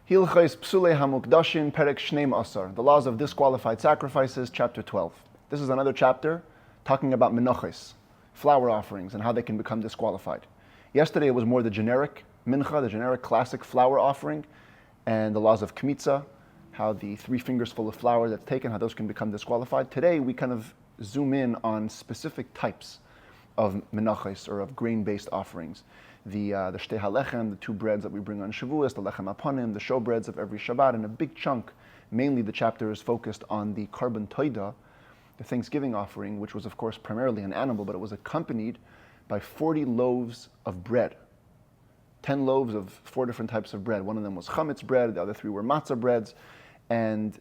Hilchos Pesulei Hamukdashin Perek Shneim Asar, the laws of disqualified sacrifices, chapter 12. This is another chapter talking about menachos, flower offerings, and how they can become disqualified. Yesterday it was more the generic mincha, the generic classic flower offering, and the laws of kmitza, how the 3 fingers full of flour that's taken, how those can become disqualified. Today we kind of zoom in on specific types of menachos, or of grain-based offerings. The shtei halechem, the 2 breads that we bring on Shavuos, the lechem aponim, the showbreads of every Shabbat, and a big chunk, mainly the chapter is focused on the korban toida, the Thanksgiving offering, which was of course primarily an animal, but it was accompanied by 40 loaves of bread. 10 loaves of 4 different types of bread. One of them was chametz bread, the other 3 were matzah breads, and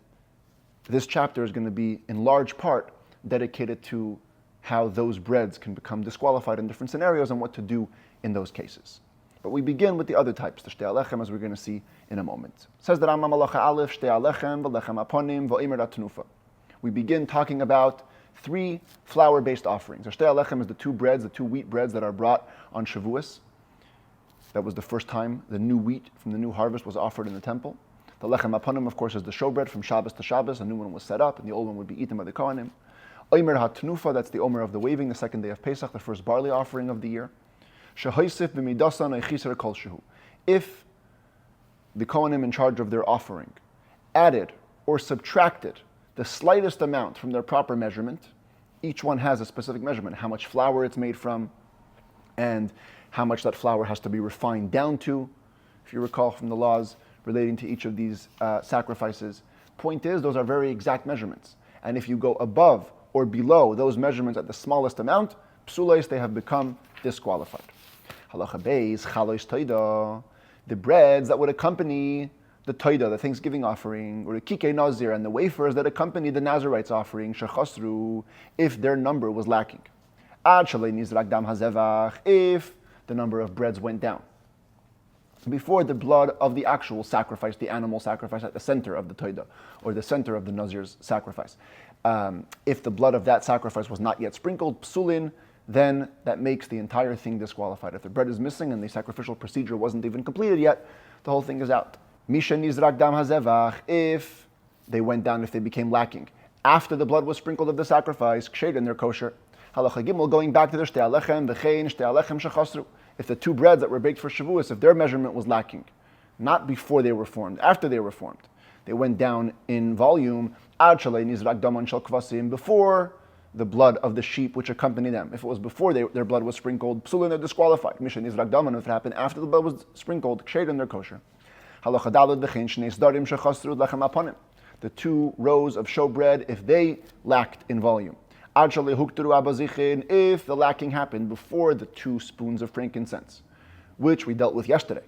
this chapter is going to be in large part dedicated to how those breads can become disqualified in different scenarios and what to do in those cases. But we begin with the other types, the shtei halechem, as we're going to see in a moment. It says the Rambam halacha aleph, shtei halechem, v'lechem aponim, v'omer atnufa. We begin talking about 3 flour-based offerings. The shtei halechem is the 2 breads, the 2 wheat breads that are brought on Shavuos. That was the first time the new wheat from the new harvest was offered in the temple. The lechem aponim, of course, is the showbread from Shabbos to Shabbos. A new one was set up, and the old one would be eaten by the Kohanim. Omer hatnufa, that's the Omer of the waving, the second day of Pesach, the first barley offering of the year. Shehoisif b'midasan eichiser kol shehu. If the Kohanim in charge of their offering added or subtracted the slightest amount from their proper measurement, each one has a specific measurement, how much flour it's made from, and how much that flour has to be refined down to, if you recall from the laws relating to each of these sacrifices. Point is, those are very exact measurements. And if you go above or below those measurements at the smallest amount, psuleis, they have become disqualified. Halacha beis, chalois toida, the breads that would accompany the toida, the Thanksgiving offering, or the kikei nazir, and the wafers that accompany the Nazarites offering, shechasru, if their number was lacking. Ad shalei nizrak dam hazevach, if the number of breads went down. Before the blood of the actual sacrifice, the animal sacrifice at the center of the toida, or the center of the nazir's sacrifice. If the blood of that sacrifice was not yet sprinkled, psulin, then that makes the entire thing disqualified. If the bread is missing and the sacrificial procedure wasn't even completed yet, the whole thing is out. Misha nizrak dam hazevach, if they went down, if they became lacking, after the blood was sprinkled of the sacrifice, kshed, and they're kosher. Halacha gimel, going back to the shtei halechem, v'chein shtei halechem shechasru. If the 2 breads that were baked for Shavuos, if their measurement was lacking, not before they were formed, after they were formed, they went down in volume, ad shalei nizrak daman shel kvasim, before the blood of the sheep which accompany them. If it was before their blood was sprinkled, psulin, they're disqualified. Misha nizrak daman, if it happened after the blood was sprinkled, kshed, and they're kosher. Halacha daled v'chein shnei sdarim shechasru lechem aponim. The 2 rows of showbread, if they lacked in volume. If the lacking happened before the 2 spoons of frankincense, which we dealt with yesterday.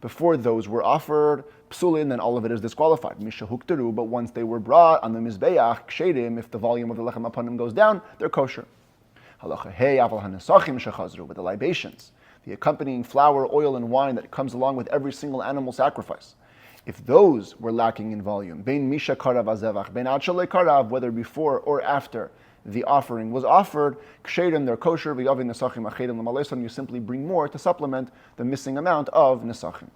Before those were offered, psulin, then all of it is disqualified. Misha huktaru, but once they were brought on the mizbeach, kshedim, if the volume of the lechem aponim goes down, they're kosher. Halacha hey aval hanesachim shechazru, but the libations, the accompanying flour, oil, and wine that comes along with every single animal sacrifice, if those were lacking in volume, bein misha karav azevach, bein ad shalei karav, whether before or after the offering was offered, kshedim, they're kosher, v'yavin nesachim achedim l'maleson, you simply bring more to supplement the missing amount of nesachim.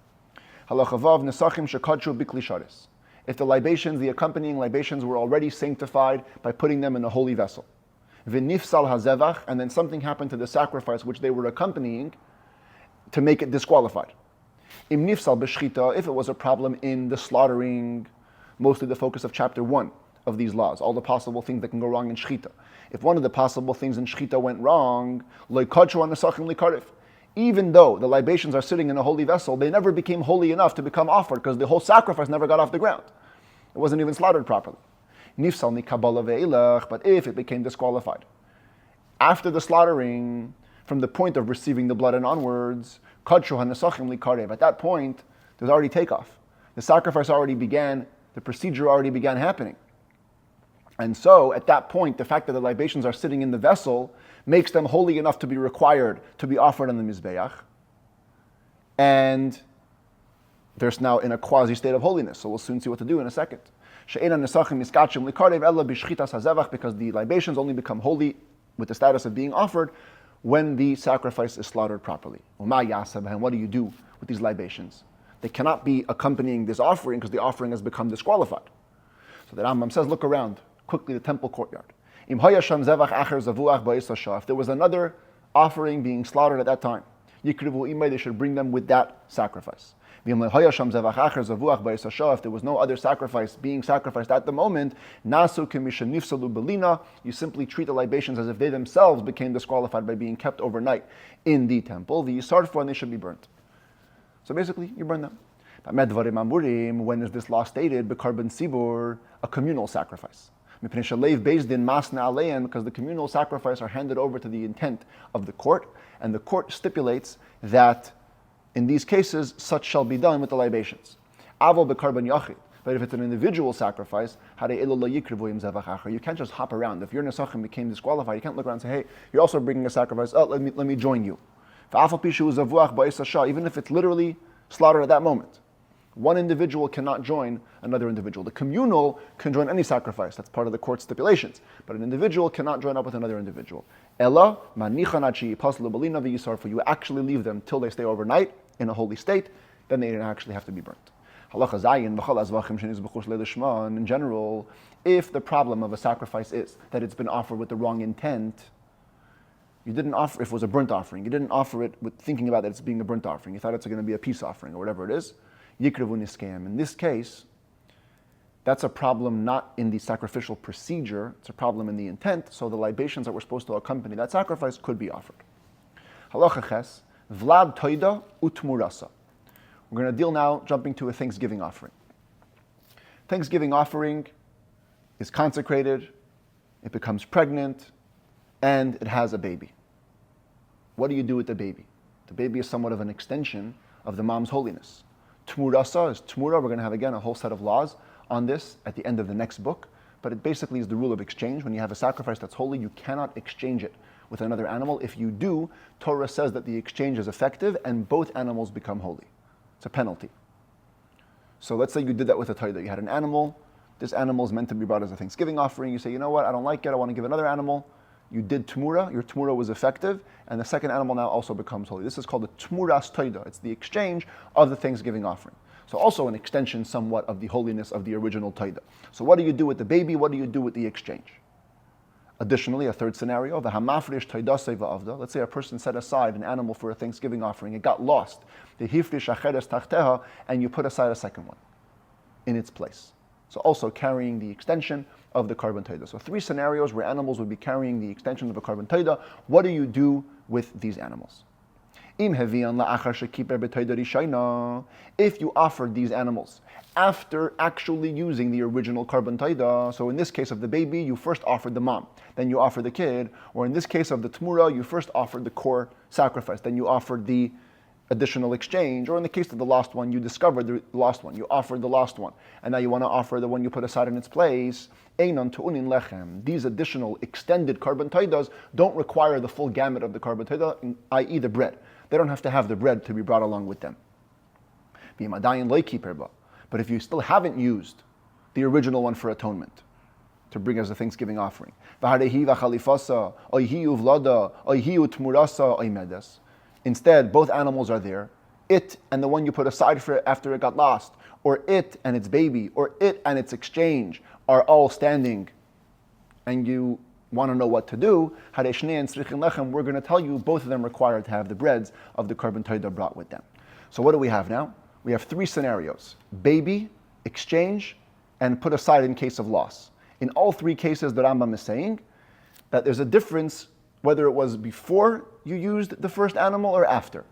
Halacha vav, nesachim shekadshu bikli sharis. If the libations, the accompanying libations, were already sanctified by putting them in a holy vessel. V'nifsal hazevach, and then something happened to the sacrifice which they were accompanying to make it disqualified. Im nifsal b'shchita, if it was a problem in the slaughtering, mostly the focus of chapter 1 of these laws, all the possible things that can go wrong in shchita. If one of the possible things in shchita went wrong, even though the libations are sitting in a holy vessel, they never became holy enough to become offered because the whole sacrifice never got off the ground. It wasn't even slaughtered properly. Nifsal nikabala ve'ilach, but if it became disqualified after the slaughtering, from the point of receiving the blood and onwards, at that point, there's already takeoff. The sacrifice already began, the procedure already began happening. And so, at that point, the fact that the libations are sitting in the vessel makes them holy enough to be required to be offered on the Mizbeach. And they're now in a quasi-state of holiness, so we'll soon see what to do in a second. Because the libations only become holy with the status of being offered when the sacrifice is slaughtered properly. And what do you do with these libations? They cannot be accompanying this offering because the offering has become disqualified. So the Rambam says, look around, quickly the temple courtyard. If there was another offering being slaughtered at that time, they should bring them with that sacrifice. If there was no other sacrifice being sacrificed at the moment, you simply treat the libations as if they themselves became disqualified by being kept overnight in the temple. And they should be burnt. So basically, you burn them. When is this law stated? A communal sacrifice. Because the communal sacrifice are handed over to the intent of the court, and the court stipulates that in these cases, such shall be done with the libations. But if it's an individual sacrifice, you can't just hop around. If your nesachim became disqualified, you can't look around and say, hey, you're also bringing a sacrifice. Oh, let me join you. Even if it's literally slaughtered at that moment. One individual cannot join another individual. The communal can join any sacrifice. That's part of the court stipulations. But an individual cannot join up with another individual. You actually leave them till they stay overnight in a holy state, then they actually have to be burnt. In general, if the problem of a sacrifice is that it's been offered with the wrong intent, you didn't offer, if it was a burnt offering, you didn't offer it with thinking about that it's being a burnt offering. You thought it's going to be a peace offering or whatever it is. In this case, that's a problem not in the sacrificial procedure, it's a problem in the intent, so the libations that were supposed to accompany that sacrifice could be offered. Halacha ches, vlad toida utmurasa. We're going to deal now, jumping to a Thanksgiving offering. Thanksgiving offering is consecrated, it becomes pregnant, and it has a baby. What do you do with the baby? The baby is somewhat of an extension of the mom's holiness. Tmurasa is tmura. We're going to have again a whole set of laws on this at the end of the next book, but it basically is the rule of exchange. When you have a sacrifice that's holy, you cannot exchange it with another animal. If you do, Torah says that the exchange is effective and both animals become holy. It's a penalty. So let's say you did that with a taida. You had an animal. This animal is meant to be brought as a Thanksgiving offering. You say, you know what, I don't like it, I want to give another animal. You did tmura, your tmura was effective, and the second animal now also becomes holy. This is called the tmuras taida. It's the exchange of the Thanksgiving offering. So also an extension somewhat of the holiness of the original taida. So what do you do with the baby? What do you do with the exchange? Additionally, a third scenario, the hamafrish taida seva avda. Let's say a person set aside an animal for a Thanksgiving offering. It got lost. The hifrish acheres tachteha, and you put aside a second one in its place. So also carrying the extension of the carbon taida. So three scenarios where animals would be carrying the extension of a carbon taida. What do you do with these animals? If you offered these animals after actually using the original carbon taida, so in this case of the baby, you first offered the mom, then you offer the kid, or in this case of the tmura, you first offered the core sacrifice, then you offered the additional exchange, or in the case of the lost one, you discovered the lost one, you offered the lost one, and now you want to offer the one you put aside in its place. These additional extended carbon taidas don't require the full gamut of the carbon taida, i.e. the bread. They don't have to have the bread to be brought along with them. But if you still haven't used the original one for atonement, to bring as a Thanksgiving offering, instead, both animals are there. It and the one you put aside for it after it got lost, or it and its baby, or it and its exchange are all standing, and you want to know what to do. We're going to tell you both of them require to have the breads of the carbon taida brought with them. So what do we have now? We have three scenarios: baby, exchange, and put aside in case of loss. In all three cases, the Rambam is saying that there's a difference whether it was before you used the first animal or after.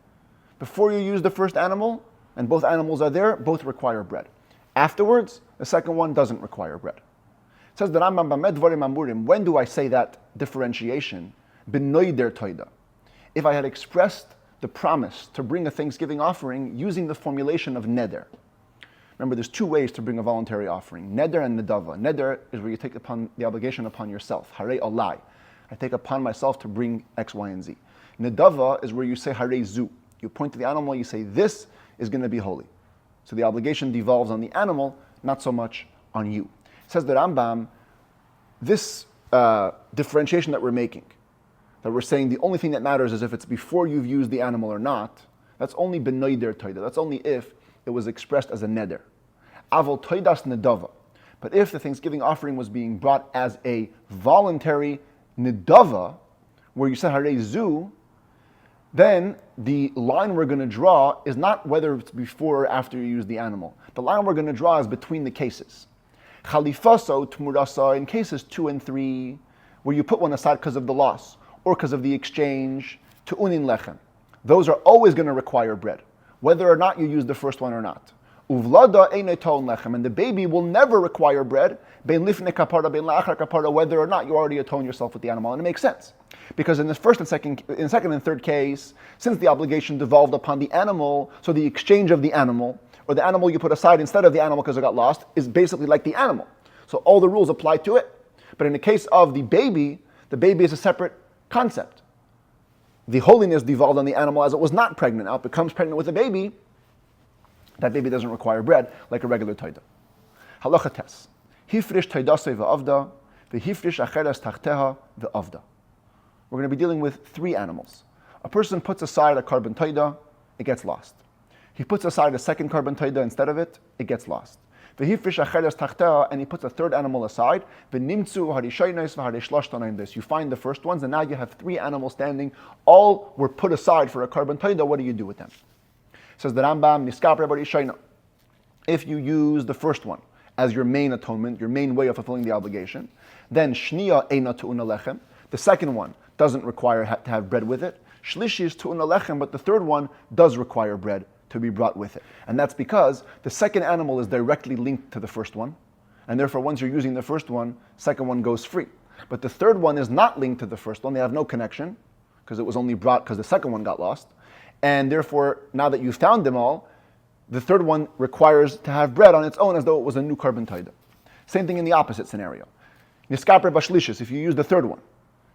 Before you use the first animal, and both animals are there, both require bread. Afterwards, the second one doesn't require bread. It says the Rambam, when do I say that differentiation? If I had expressed the promise to bring a Thanksgiving offering using the formulation of neder. Remember, there's two ways to bring a voluntary offering: neder and nedava. Neder is where you take upon the obligation upon yourself. Harei alai. I take upon myself to bring X, Y, and Z. Nedava is where you say harei zu. You point to the animal, you say, this is going to be holy. So the obligation devolves on the animal, not so much on you. It says the Rambam, this differentiation that we're making, that we're saying the only thing that matters is if it's before you've used the animal or not, that's only benoider taida. That's only if it was expressed as a neder. Avol toidas nedava. But if the Thanksgiving offering was being brought as a voluntary nedava, where you said harei zu, then the line we're going to draw is not whether it's before or after you use the animal. The line we're going to draw is between the cases. Chalifaso tmurasa, in cases 2 and 3, where you put one aside because of the loss or because of the exchange, to unin lechem. Those are always going to require bread, whether or not you use the first one or not. Uvlada einay ton lechem, and the baby will never require bread, bein lifnei kapara, bein la'achar kapara, whether or not you already atone yourself with the animal. And it makes sense, because in the second and third case, since the obligation devolved upon the animal, so the exchange of the animal, or the animal you put aside instead of the animal because it got lost, is basically like the animal. So all the rules apply to it. But in the case of the baby is a separate concept. The holiness devolved on the animal as it was not pregnant. Now it becomes pregnant with a baby. That baby doesn't require bread like a regular taida. Halacha tes. Hifrish taidasei v'avda, v'hifrish acheres tachteha v'avda. We're going to be dealing with 3 animals. A person puts aside a carbon taida, it gets lost. He puts aside a second carbon taida instead of it, it gets lost. V'hifrish acheres tachteha, and he puts a third animal aside. V'nimtzu harishaynes v'harishlosh tanaim this. You find the first ones, and now you have 3 animals standing. All were put aside for a carbon taida. What do you do with them? Says the Rambam, Niskapre Barishayna. If you use the first one as your main atonement, your main way of fulfilling the obligation, then Shniya Eina Tu'una Lechem. The second one doesn't require to have bread with it. Shlishi is Tu'una Lechem, but the third one does require bread to be brought with it. And that's because the second animal is directly linked to the first one, and therefore once you're using the first one, second one goes free. But the third one is not linked to the first one. They have no connection, because it was only brought because the second one got lost. And therefore, now that you've found them all, the third one requires to have bread on its own as though it was a new carbon taida. Same thing in the opposite scenario. Niskapre bashlishis, if you use the third one.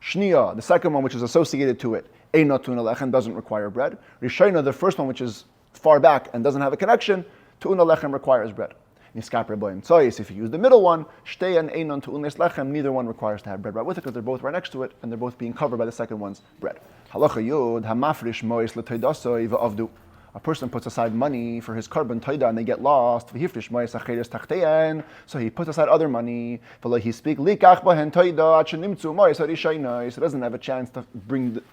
Shniya, the second one which is associated to it, eina tu'una lechem, doesn't require bread. Rishayna, the first one which is far back and doesn't have a connection, tu'una lechem requires bread. Niskapre boim tzoyis, if you use the middle one, shtei and einon tu'unes lechem, neither one requires to have bread right with it because they're both right next to it and they're both being covered by the second one's bread. Halacha yud, hamafrish mois l'toidasoi v'avdu. A person puts aside money for his carbon taida and they get lost. V'hifrish mois acheres tachtein. So he puts aside other money. V'lo he speak likach bahen taida at shenimtzu mois harishaynos. He doesn't have a chance to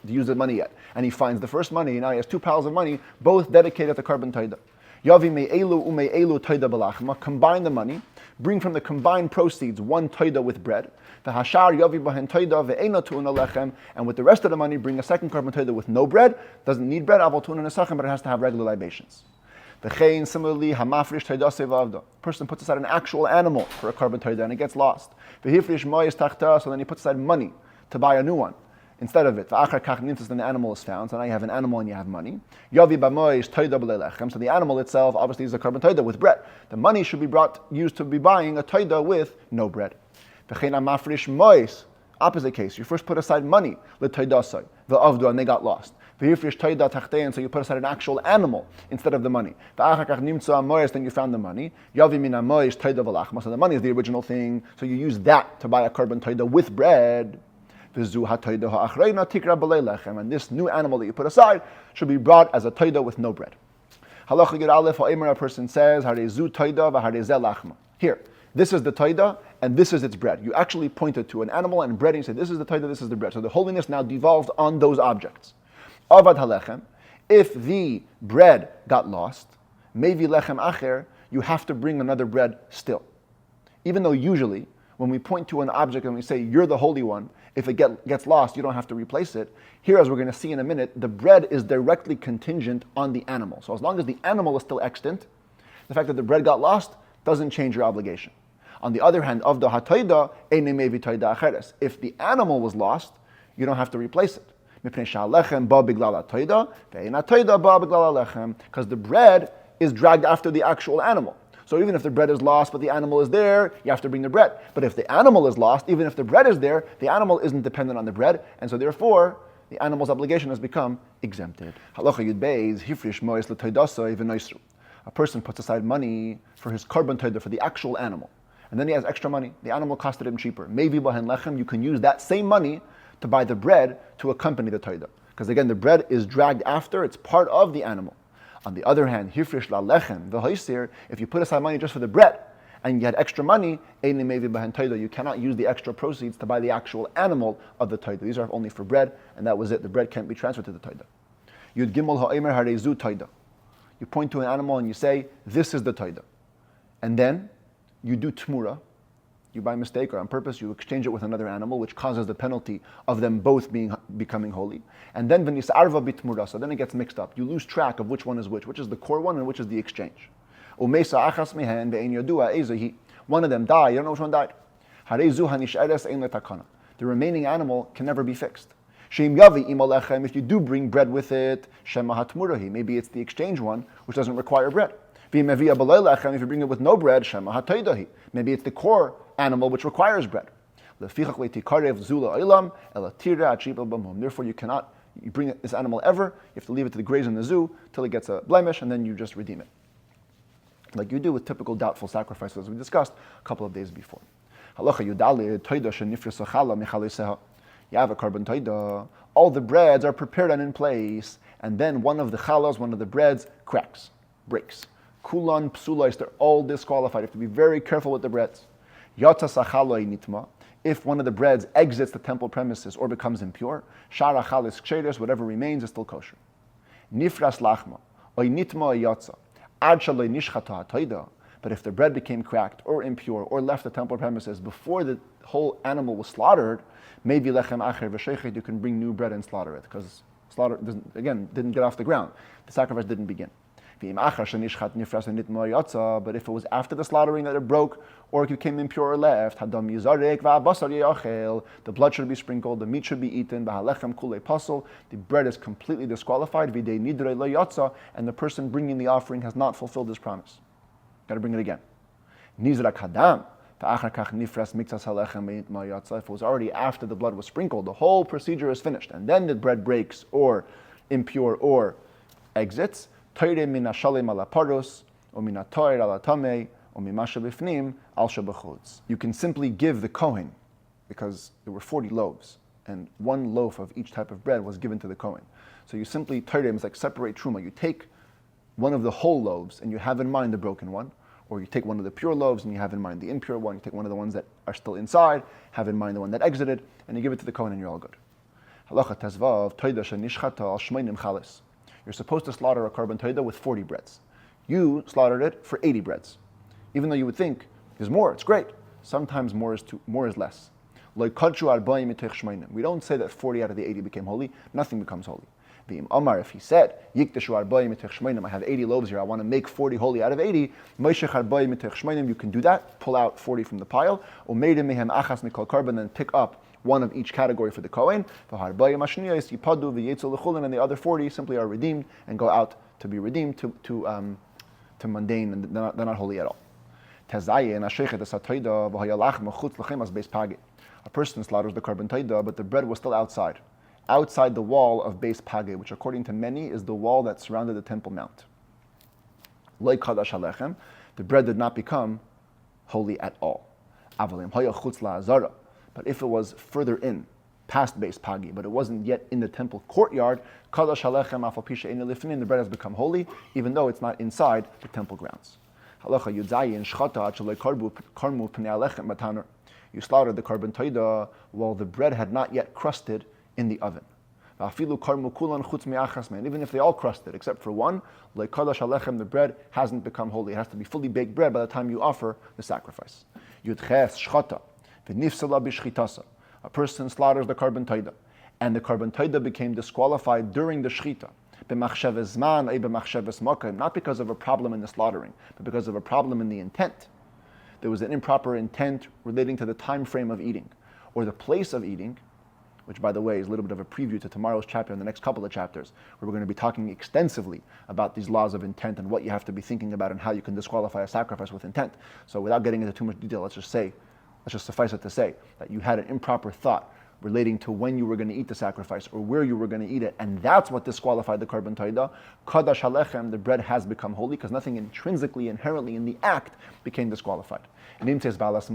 use the money yet. And he finds the first money. Now he has 2 piles of money, both dedicated to carbon taida. Yavi me'elu ume'elu taida balachma. Combine the money. Bring from the combined proceeds 1 taida with bread. V'hashar yavi bahen taida ve'ena tu'una lechem. And with the rest of the money, bring a second carbon taida with no bread. Doesn't need bread, avol tu'una nesachem, but it has to have regular libations. V'chein, similarly, hamafrish taida sevavda. Person puts aside an actual animal for a carbon taida and it gets lost. V'hifrish moyes tachta, so then he puts aside money to buy a new one. Instead of it, v'achar kach nimtzas, then the animal is found. So now you have an animal and you have money. Yavi b'moyes taida b'leilechem. So the animal itself obviously is a carbon taida with bread. The money should be used to be buying a taida with no bread. V'chein amafrish mois, opposite case. You first put aside money, l'taidasai, v'avdu, and they got lost. V'hifrish taida tachtein, so you put aside an actual animal instead of the money. V'achar kach nimtza mois, then you found the money. Yavi min amois taida v'lachma, so the money is the original thing, so you use that to buy a carbon taida with bread. V'zu ha-taida ha'achreina tikra b'lei lechem, and this new animal that you put aside should be brought as a taida with no bread. Halacha gid aleph ha'emer, a person says, harei zu taida v'harei zeh lachma. Here, this is the taida, and this is its bread. You actually pointed to an animal and bread, and you said, this is the taida, this is the bread. So the holiness now devolved on those objects. Avad halechem, if the bread got lost, mevi lechem acher, you have to bring another bread still. Even though usually, when we point to an object and we say, you're the holy one, if it gets lost, you don't have to replace it. Here, as we're going to see in a minute, the bread is directly contingent on the animal. So as long as the animal is still extant, the fact that the bread got lost doesn't change your obligation. On the other hand, of the hataida, if the animal was lost, you don't have to replace it. Because the bread is dragged after the actual animal. So even if the bread is lost but the animal is there, you have to bring the bread. But if the animal is lost, even if the bread is there, the animal isn't dependent on the bread, and so therefore the animal's obligation has become exempted. A person puts aside money for his carbon taida, for the actual animal, and then he has extra money. The animal costed him cheaper. Maybe bahen lechem, you can use that same money to buy the bread to accompany the taida. Because again, the bread is dragged after, it's part of the animal. On the other hand, hifrish la lechem v'hoisir, if you put aside money just for the bread, and you had extra money, you cannot use the extra proceeds to buy the actual animal of the taida. These are only for bread, and that was it. The bread can't be transferred to the taida. Yud gimel ha'emer harezu taida. You point to an animal and you say, this is the taida. And then you do tmura. You by mistake or on purpose, you exchange it with another animal, which causes the penalty of them both becoming holy. And then v'nisarva bitmura, so then it gets mixed up. You lose track of which one is which is the core one and which is the exchange. One of them died, you don't know which one died. The remaining animal can never be fixed. If you do bring bread with it, maybe it's the exchange one, which doesn't require bread. If you bring it with no bread, maybe it's the core animal, which requires bread. Therefore, you cannot bring this animal ever. You have to leave it to the graze in the zoo till it gets a blemish, and then you just redeem it, like you do with typical doubtful sacrifices, as we discussed a couple of days before. Halacha yudalid toida shenifrisa chala mechaliseha. You have a carbon toida. All the breads are prepared and in place, and then one of the chalas, one of the breads, cracks, breaks. Kulan psulais, they're all disqualified. You have to be very careful with the breads. Yata sachaloi nitma. If one of the breads exits the temple premises or becomes impure, shara chalis ksheres, whatever remains is still kosher. Nifras lachma, oy nitma yatsa. But if the bread became cracked or impure or left the temple premises before the whole animal was slaughtered, maybe lechem acher v'shechet, you can bring new bread and slaughter it, because slaughter didn't get off the ground. The sacrifice didn't begin. But if it was after the slaughtering that it broke or it became impure or left, the blood should be sprinkled, the meat should be eaten, the bread is completely disqualified, and the person bringing the offering has not fulfilled his promise. Got to bring it again. If it was already after the blood was sprinkled, the whole procedure is finished, and then the bread breaks or impure or exits, you can simply give the Kohen, because there were 40 loaves, and one loaf of each type of bread was given to the Kohen. So you simply, Torah is like separate truma. You take one of the whole loaves and you have in mind the broken one, or you take one of the pure loaves and you have in mind the impure one. You take one of the ones that are still inside, have in mind the one that exited, and you give it to the Kohen and you're all good. Halacha tezvav, toida shenishchata al shmeinim chalis. You're supposed to slaughter a carbon toida with 40 breads. You slaughtered it for 80 breads. Even though you would think, there's more, it's great. Sometimes more is less. We don't say that 40 out of the 80 became holy. Nothing becomes holy. If he said, I have 80 loaves here, I want to make 40 holy out of 80, you can do that, pull out 40 from the pile, and then pick up one of each category for the Kohen, and the other 40 simply are redeemed and go out to be redeemed to mundane, and they're not holy at all. A person slaughters the carbon taida, but the bread was still outside the wall of Beis Page, which according to many is the wall that surrounded the Temple Mount. The bread did not become holy at all. But if it was further in, past Beis Pagi, but it wasn't yet in the temple courtyard, the bread has become holy, even though it's not inside the temple grounds. You slaughtered the carbon taida while the bread had not yet crusted in the oven. And even if they all crusted, except for one, the bread hasn't become holy. It has to be fully baked bread by the time you offer the sacrifice. A person slaughters the carbon taida, and the carbon taida became disqualified during the shchita, not because of a problem in the slaughtering, but because of a problem in the intent. There was an improper intent relating to the time frame of eating, or the place of eating, which, by the way, is a little bit of a preview to tomorrow's chapter and the next couple of chapters, where we're going to be talking extensively about these laws of intent and what you have to be thinking about and how you can disqualify a sacrifice with intent. So without getting into too much detail, let's just suffice it to say that you had an improper thought relating to when you were going to eat the sacrifice or where you were going to eat it, and that's what disqualified the Korban Toida, Kadash Halechem, the bread has become holy because nothing intrinsically, inherently in the act became disqualified. And Im says, but if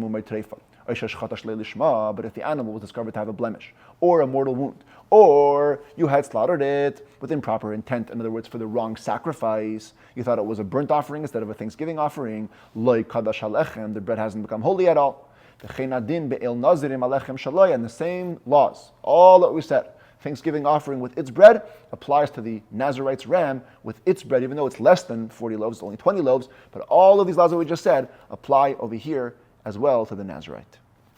the animal was discovered to have a blemish, or a mortal wound, or you had slaughtered it with improper intent, in other words, for the wrong sacrifice, you thought it was a burnt offering instead of a thanksgiving offering, like Kadash Halechem, the bread hasn't become holy at all. And the same laws, all that we said, Thanksgiving offering with its bread applies to the Nazarite's ram with its bread, even though it's less than 40 loaves, it's only 20 loaves, but all of these laws that we just said apply over here as well to the Nazarite.